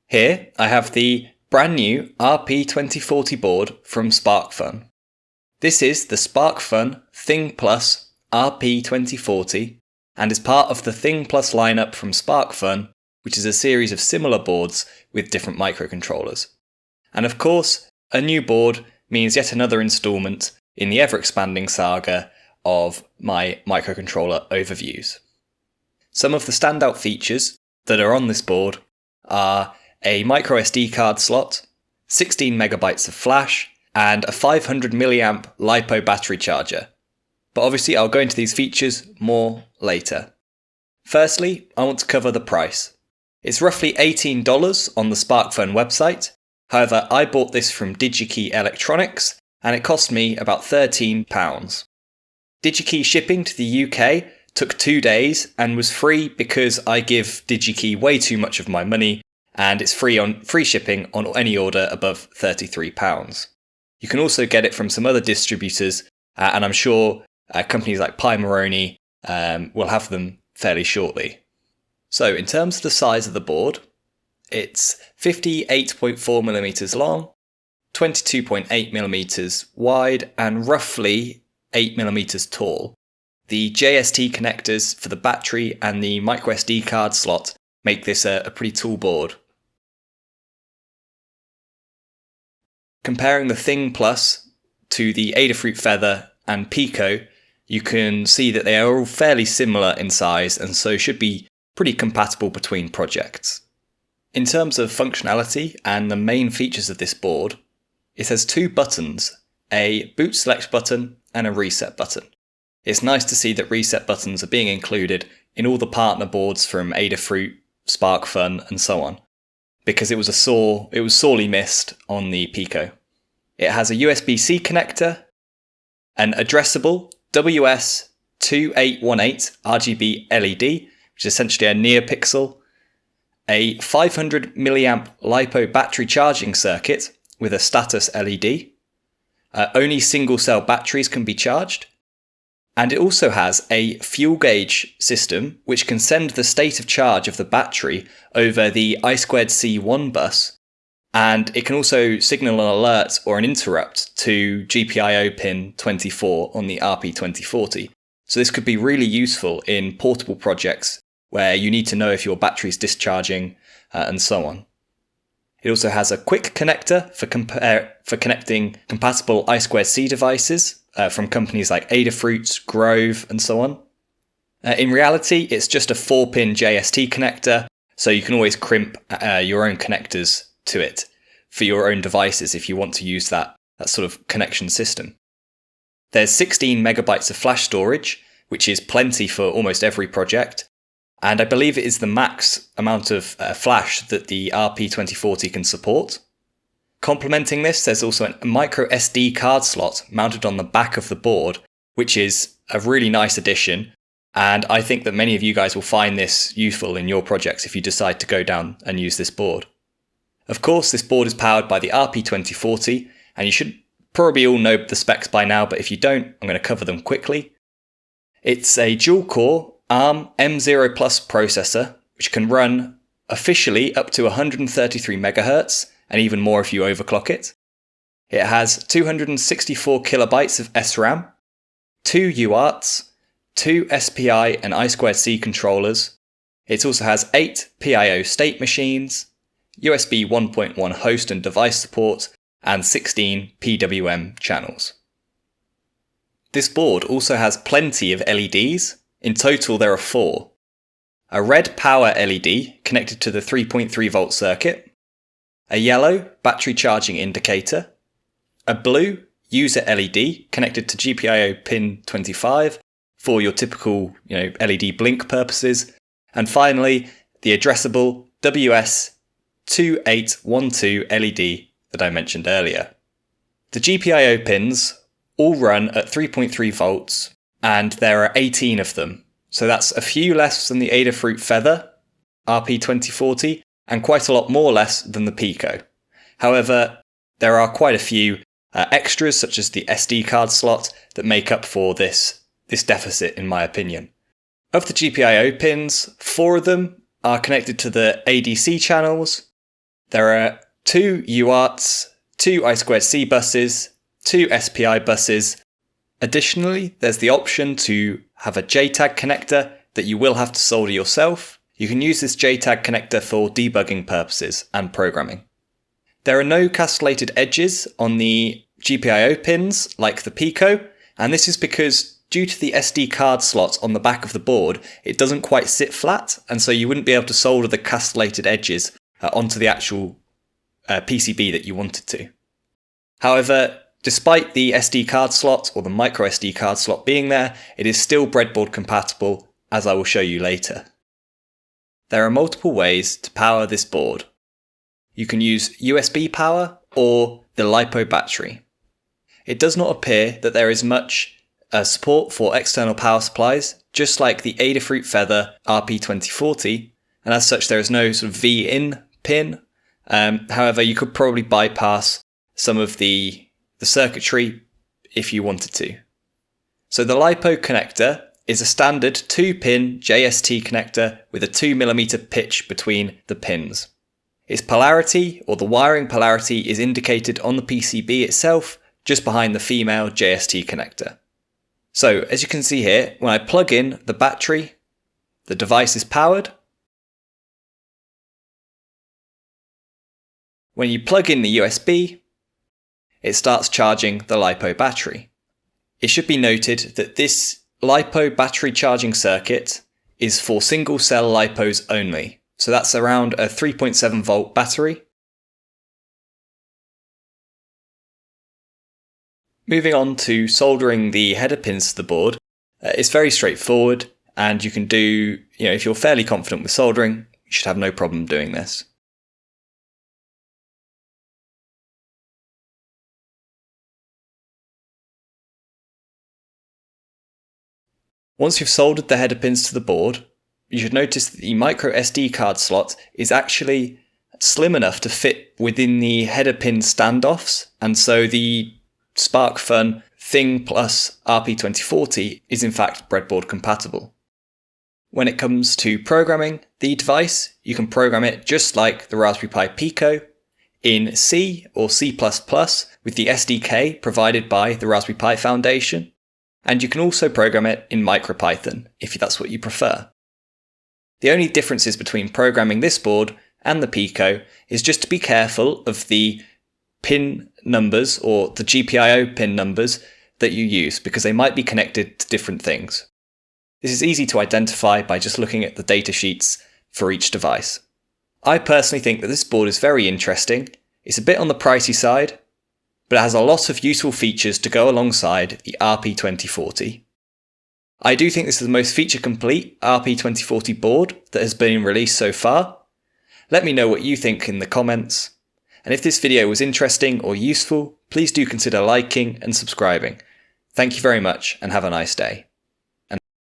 Here I have the brand new RP2040 board from SparkFun. This is the SparkFun Thing Plus RP2040 and is part of the Thing Plus lineup from SparkFun, which is a series of similar boards with different microcontrollers. And of course, a new board means yet another instalment in the ever-expanding saga of my microcontroller overviews. Some of the standout features that are on this board are a microSD card slot, 16 megabytes of flash, and a 500 milliamp LiPo battery charger. But obviously I'll go into these features more later. Firstly, I want to cover the price. It's roughly $18 on the SparkFun website. However, I bought this from DigiKey Electronics and it cost me about £13. DigiKey shipping to the UK took 2 days and was free because I give DigiKey way too much of my money, and it's free shipping on any order above £33. You can also get it from some other distributors, and I'm sure companies like Pi Moroni will have them fairly shortly. So in terms of the size of the board, it's 58.4mm long, 22.8mm wide, and roughly 8mm tall. The JST connectors for the battery and the microSD card slot make this a pretty tall board. Comparing the Thing Plus to the Adafruit Feather and Pico, you can see that they are all fairly similar in size and so should be pretty compatible between projects. In terms of functionality and the main features of this board, it has two buttons, a boot select button and a reset button. It's nice to see that reset buttons are being included in all the partner boards from Adafruit, SparkFun and so on, because it was sorely missed on the Pico. It has a USB-C connector, an addressable WS2818 RGB LED, which is essentially a Neopixel, a 500 milliamp LiPo battery charging circuit with a status LED. Only single cell batteries can be charged. And it also has a fuel gauge system which can send the state of charge of the battery over the I2C1 bus, and it can also signal an alert or an interrupt to GPIO pin 24 on the RP2040. So this could be really useful in portable projects where you need to know if your battery is discharging and so on. It also has a quick connector for connecting compatible I2C devices from companies like Adafruit, Grove, and so on. In reality, it's just a 4-pin JST connector, so you can always crimp your own connectors to it for your own devices if you want to use that sort of connection system. There's 16 megabytes of flash storage, which is plenty for almost every project, and I believe it is the max amount of flash that the RP2040 can support. Complementing this, there's also a micro SD card slot mounted on the back of the board, which is a really nice addition, and I think that many of you guys will find this useful in your projects if you decide to go down and use this board. Of course, this board is powered by the RP2040, and you should probably all know the specs by now, but if you don't, I'm going to cover them quickly. It's a dual-core ARM M0 Plus processor, which can run officially up to 133 MHz, and even more if you overclock it. It has 264 kilobytes of SRAM, 2 UARTs, 2 SPI and I2C controllers. It also has 8 PIO state machines, USB 1.1 host and device support, and 16 PWM channels. This board also has plenty of LEDs. In total there are 4. A red power LED connected to the 3.3 volt circuit, a yellow battery charging indicator, a blue user LED connected to GPIO pin 25 for your typical LED blink purposes, and finally the addressable WS2812 LED that I mentioned earlier. The GPIO pins all run at 3.3 volts and there are 18 of them, so that's a few less than the Adafruit Feather RP2040 and quite a lot more less than the Pico. However, there are quite a few extras such as the SD card slot that make up for this deficit in my opinion. Of the GPIO pins, 4 of them are connected to the ADC channels, There are 2 UARTs, 2 I2C buses, 2 SPI buses. Additionally, there's the option to have a JTAG connector that you will have to solder yourself. You can use this JTAG connector for debugging purposes and programming. There are no castellated edges on the GPIO pins like the Pico, and this is because due to the SD card slot on the back of the board, it doesn't quite sit flat, and so you wouldn't be able to solder the castellated edges onto the actual PCB that you wanted to. However, despite the SD card slot or the micro SD card slot being there, it is still breadboard compatible, as I will show you later. There are multiple ways to power this board. You can use USB power or the LiPo battery. It does not appear that there is much support for external power supplies, just like the Adafruit Feather RP2040, and as such there is no sort of V-in pin. However, you could probably bypass some of the circuitry if you wanted to. So the LiPo connector is a standard 2-pin JST connector with a 2mm pitch between the pins. Its polarity, or the wiring polarity, is indicated on the PCB itself, just behind the female JST connector. So, as you can see here, when I plug in the battery, the device is powered. When you plug in the USB, it starts charging the LiPo battery. It should be noted that this LiPo battery charging circuit is for single cell LiPos only. So that's around a 3.7 volt battery. Moving on to soldering the header pins to the board, it's very straightforward, and you can do, if you're fairly confident with soldering, you should have no problem doing this. Once you've soldered the header pins to the board, you should notice that the micro SD card slot is actually slim enough to fit within the header pin standoffs, and so the SparkFun Thing Plus RP2040 is in fact breadboard compatible. When it comes to programming the device, you can program it just like the Raspberry Pi Pico in C or C++ with the SDK provided by the Raspberry Pi Foundation, and you can also program it in MicroPython if that's what you prefer. The only differences between programming this board and the Pico is just to be careful of the pin numbers or the GPIO pin numbers that you use, because they might be connected to different things. This is easy to identify by just looking at the data sheets for each device. I personally think that this board is very interesting. It's a bit on the pricey side, but it has a lot of useful features to go alongside the RP2040. I do think this is the most feature-complete RP2040 board that has been released so far. Let me know what you think in the comments. And if this video was interesting or useful, please do consider liking and subscribing. Thank you very much and have a nice day.